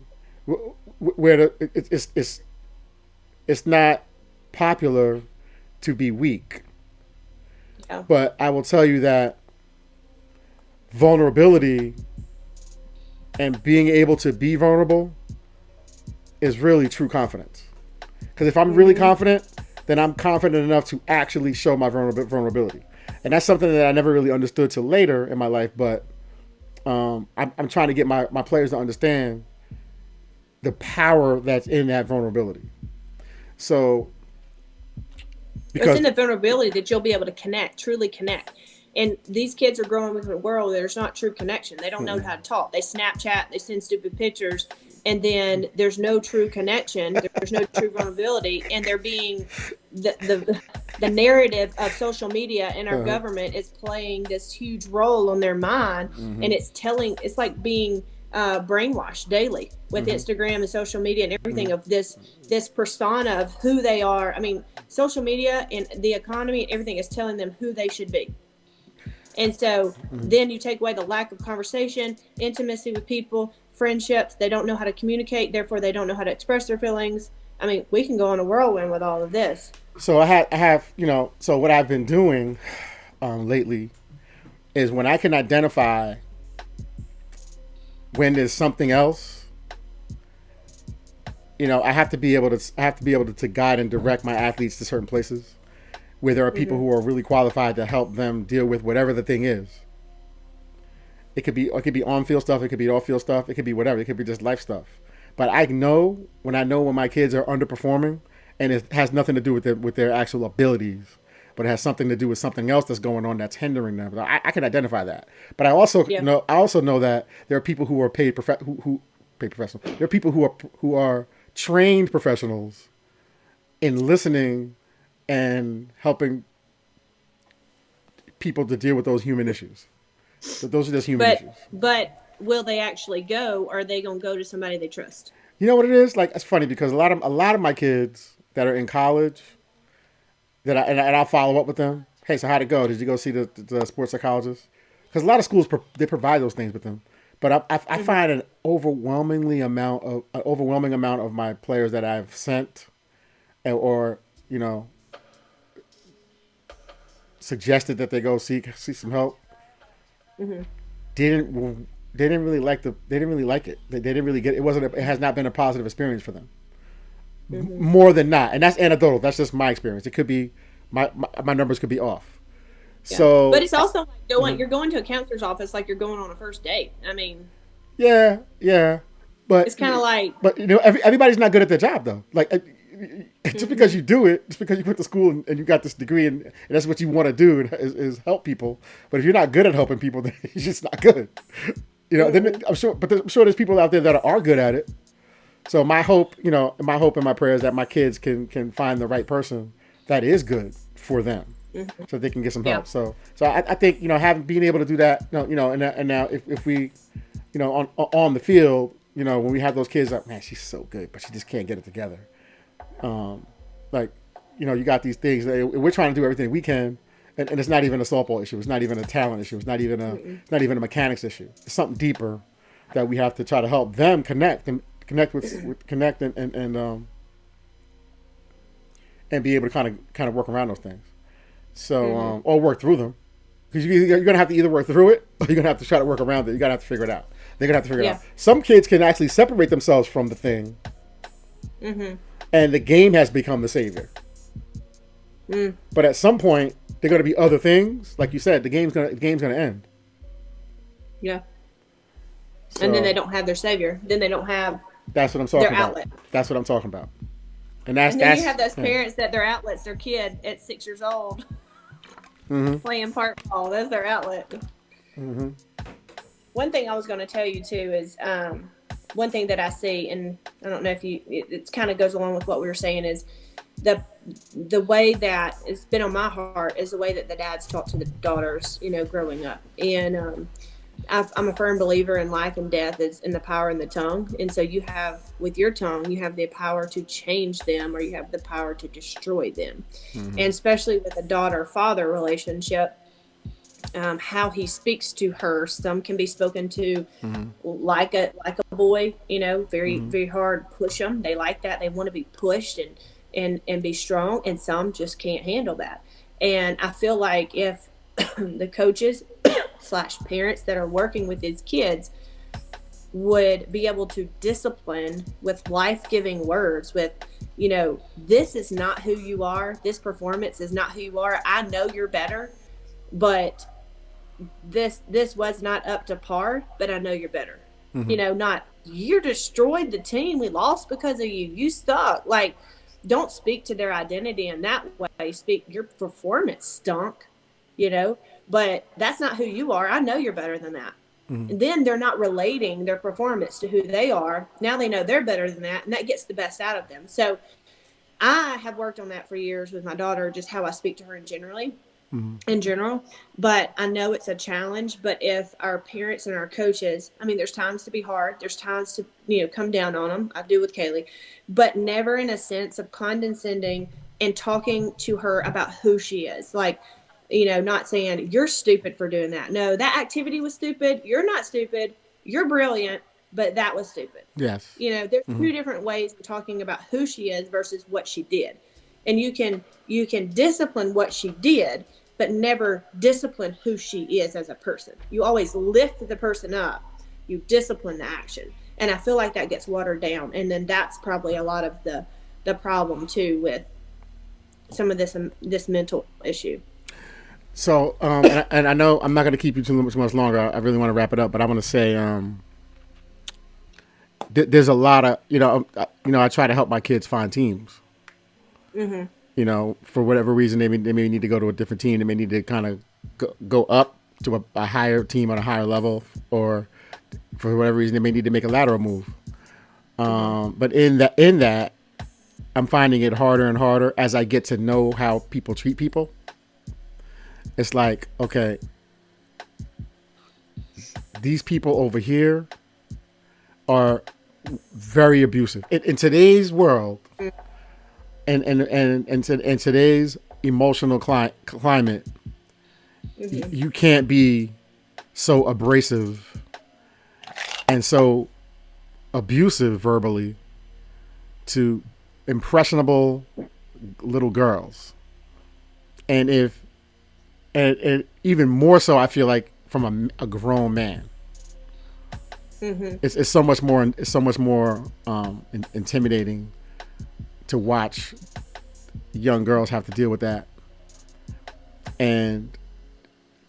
it's not popular to be weak. Yeah. But I will tell you that vulnerability and being able to be vulnerable is really true confidence. Because if I'm really confident, then I'm confident enough to actually show my vulnerability. And that's something that I never really understood till later in my life. But I'm trying to get my players to understand the power that's in that vulnerability. So, because it's in the vulnerability that you'll be able to truly connect. And these kids are growing up in a world where there's not true connection. They don't know how to talk. They Snapchat, they send stupid pictures, and then there's no true connection. There's no true vulnerability, and they're being the narrative of social media and our government is playing this huge role on their mind, and it's like being brainwashed daily with Instagram and social media and everything of this persona of who they are. I mean, social media and the economy and everything is telling them who they should be. And so then you take away the lack of conversation, intimacy with people, friendships. They don't know how to communicate. Therefore, they don't know how to express their feelings. I mean, we can go on a whirlwind with all of this. So I have, so what I've been doing lately is when I can identify when there's something else, I have to be able to guide and direct my athletes to certain places where there are people who are really qualified to help them deal with whatever the thing is. It could be on-field stuff. It could be off-field stuff. It could be whatever. It could be just life stuff. But I know when my kids are underperforming, and it has nothing to do with their actual abilities, but it has something to do with something else that's going on that's hindering them. I can identify that. But I also know that there are people who are paid professional. There are people who are trained professionals in listening and helping people to deal with those human issues. So those are just human issues. But will they actually go, or are they going to go to somebody they trust? You know what it is? Like, it's funny because a lot of my kids that are in college, I'll follow up with them. Hey, so how'd it go? Did you go see the sports psychologist? Because a lot of schools they provide those things with them. But I find an overwhelming amount of my players that I've sent or suggested that they go seek some help. Didn't really like it. They didn't really get it. It has not been a positive experience for them. More than not, and that's anecdotal. That's just my experience. It could be my numbers could be off. Yeah. So, but it's also like you're going to a counselor's office like you're going on a first date. I mean, yeah, but it's kind of like. But everybody's not good at their job though. Like just because you do it, just because you went to school and you got this degree and that's what you want to do is help people. But if you're not good at helping people, then you're just not good. Then I'm sure there's people out there that are good at it. So my hope and my prayer is that my kids can find the right person that is good for them. so they can get some Yeah. help. So I think being able to do that, and now if we, on the field, when we have those kids, like, man, she's so good, but she just can't get it together. Like, you got these things. We're trying to do everything we can, and it's not even a softball issue. It's not even a talent issue. It's not even a mechanics issue. It's something deeper that we have to try to help them connect and be able to kind of work around those things. So or work through them, because you're gonna have to either work through it or you're gonna have to try to work around it. You're gonna have to figure it out. They're gonna have to figure it out. Some kids can actually separate themselves from the thing, and the game has become the savior. But at some point, they're going to be other things. Like you said, the game's going to end. Yeah. So, and then they don't have their savior. Then they don't have. That's what I'm talking about. Outlet. That's what I'm talking about. And then you have those parents that their outlet's their kid at 6 years old playing park ball. That's their outlet. One thing I was going to tell you too is one thing that I see, and I don't know if it kind of goes along with what we were saying, is the way that it's been on my heart is the way that the dads talk to the daughters, growing up. And I'm a firm believer in life and death is in the power in the tongue. And so you have, with your tongue, you have the power to change them, or you have the power to destroy them. And especially with a daughter-father relationship, how he speaks to her, some can be spoken to like a boy, very, very hard, push them. They like that. They want to be pushed and be strong, and some just can't handle that. And I feel like if the coaches / parents that are working with these kids would be able to discipline with life-giving words, with, this is not who you are. This performance is not who you are. I know you're better, but this was not up to par, but I know you're better. Not, you destroyed the team. We lost because of you. You suck. Like, don't speak to their identity in that way. Speak, your performance stunk, but that's not who you are. I know you're better than that. And then they're not relating their performance to who they are. Now they know they're better than that, and that gets the best out of them. So I have worked on that for years with my daughter, just how I speak to her in general, but I know it's a challenge. But if our parents and our coaches, there's times to be hard, there's times to come down on them. I do with Kaylee, but never in a sense of condescending and talking to her about who she is. Like, not saying you're stupid for doing that. No, that activity was stupid. You're not stupid. You're brilliant, but that was stupid. Yes. There's two different ways of talking about who she is versus what she did. And you can discipline what she did, but never discipline who she is as a person. You always lift the person up. You discipline the action. And I feel like that gets watered down. And then that's probably a lot of the problem too with some of this mental issue. So, and I know I'm not going to keep you too much longer. I really want to wrap it up, but I want to say, there's a lot of, I try to help my kids find teams. For whatever reason, they may need to go to a different team. They may need to kind of go up to a higher team on a higher level, or for whatever reason, they may need to make a lateral move. But in that, I'm finding it harder and harder as I get to know how people treat people. It's like, okay, these people over here are very abusive. In today's world, and today's emotional climate, you can't be so abrasive and so abusive verbally to impressionable little girls. And even more so, I feel like from a grown man. It's so much more intimidating to watch young girls have to deal with that. And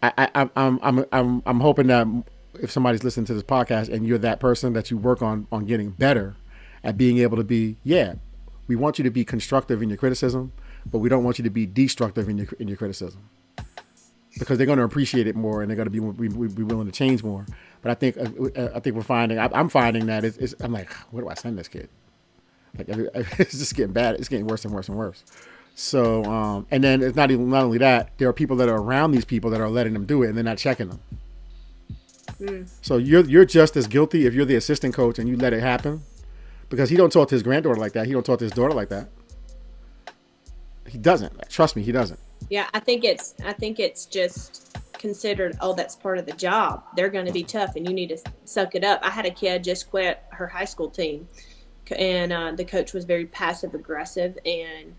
I'm hoping that if somebody's listening to this podcast and you're that person, that you work on getting better at being able to be, we want you to be constructive in your criticism, but we don't want you to be destructive in your criticism, because they're going to appreciate it more and they're going to be willing to change more. But I think we're finding, I'm finding that I'm like, where do I send this kid? Like, it's just getting bad. It's getting worse and worse and worse. So, and then it's not only that, there are people that are around these people that are letting them do it and they're not checking them. So you're just as guilty if you're the assistant coach and you let it happen, because he don't talk to his granddaughter like that. He don't talk to his daughter like that. He doesn't. Trust me, he doesn't. Yeah, I think it's just considered, oh, that's part of the job. They're going to be tough and you need to suck it up. I had a kid just quit her high school team, and the coach was very passive aggressive and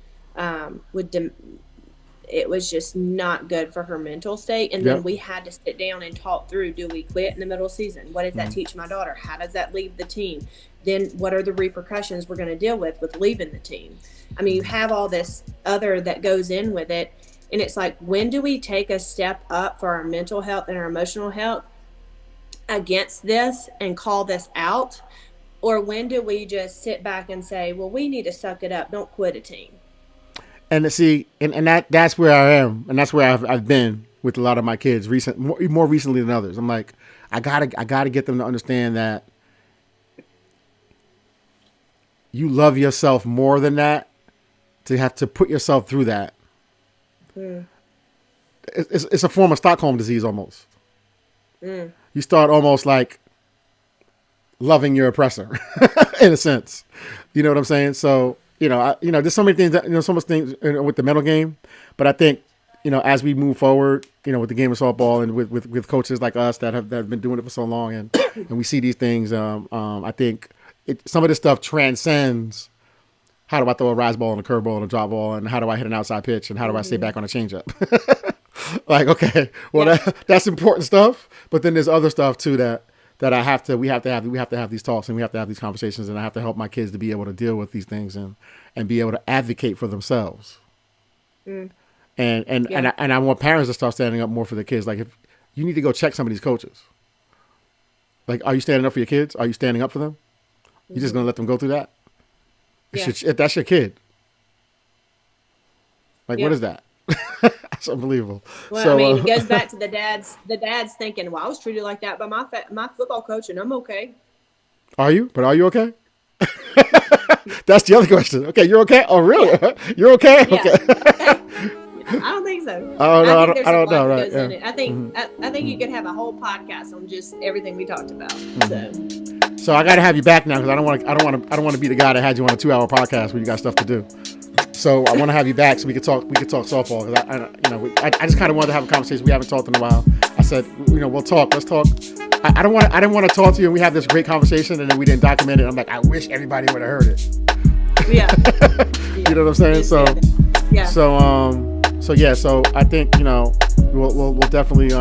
it was just not good for her mental state. And then we had to sit down and talk through, do we quit in the middle of the season? What does that teach my daughter? How does that leave the team? Then what are the repercussions we're going to deal with leaving the team? I mean, you have all this other that goes in with it. And it's like, when do we take a step up for our mental health and our emotional health against this and call this out? Or when do we just sit back and say, well, we need to suck it up. Don't quit a team. And see, and that's where I am, and that's where I've been with a lot of my kids more recently than others. I'm like, I gotta get them to understand that you love yourself more than that, to have to put yourself through that. It's a form of Stockholm disease almost. You start almost like loving your oppressor in a sense. You know what I'm saying? So. There's so many things so much things with the mental game, but I think, as we move forward, with the game of softball and with coaches like us that have been doing it for so long, and we see these things, I think some of this stuff transcends. How do I throw a rise ball and a curve ball and a drop ball, and how do I hit an outside pitch, and how do I stay back on a changeup? Like, okay, well, that's important stuff, but then there's other stuff too that we have to have these talks, and we have to have these conversations, and I have to help my kids to be able to deal with these things and be able to advocate for themselves. And I want parents to start standing up more for their kids. Like, if you need to go check some of these coaches. Like, are you standing up for your kids? Are you standing up for them? You're just gonna let them go through that? That's your kid. Like, what is that? That's unbelievable. Well, so, it goes back to the dads thinking, well, I was treated like that by my football coach, and I'm okay. Are you? But are you okay? That's the other question. Okay, you're okay? Oh, really? Yeah. You're okay? Yeah. Okay. I don't think so. Oh, no, I don't know. Right? Yeah. I think you could have a whole podcast on just everything we talked about. So I got to have you back now, because I don't want to be the guy that had you on a 2-hour podcast where you got stuff to do. So I want to have you back so we could talk softball, because I just kind of wanted to have a conversation. We haven't talked in a while. I said, we'll talk. Let's talk. I didn't want to talk to you, and we had this great conversation, and then we didn't document it. I'm like, I wish everybody would have heard it. Yeah. You know what I'm saying? So yeah. So I think we'll definitely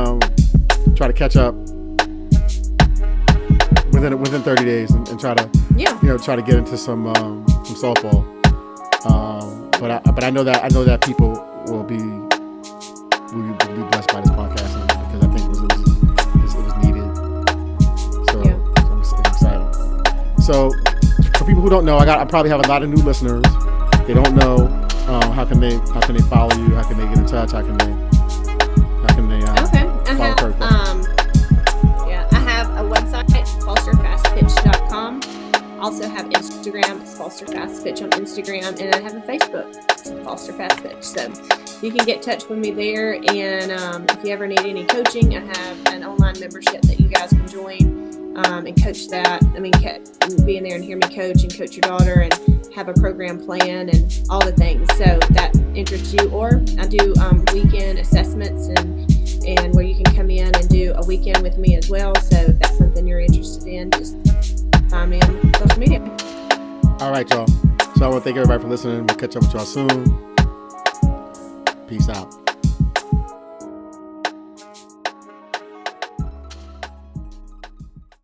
try to catch up within 30 days and try to try to get into some softball. But I know that people will be blessed by this podcast, because I think it was needed. So I'm excited. So for people who don't know, I probably have a lot of new listeners. They don't know how can they follow you? How can they get in touch? How can they follow Kerri Foster? I have a website, FosterFastPtich.com. Also have Instagram, it's Foster Fastptich on Instagram, and I have a Facebook, Foster Fastptich. So you can get in touch with me there, and if you ever need any coaching, I have an online membership that you guys can join and coach that. I mean, be in there and hear me coach and coach your daughter and have a program plan and all the things. So that interests you. Or I do weekend assessments and where you can come in and do a weekend with me as well. So if that's something you're interested in, just find me on social media. All right, y'all. So I want to thank everybody for listening. We'll catch up with y'all soon. Peace out.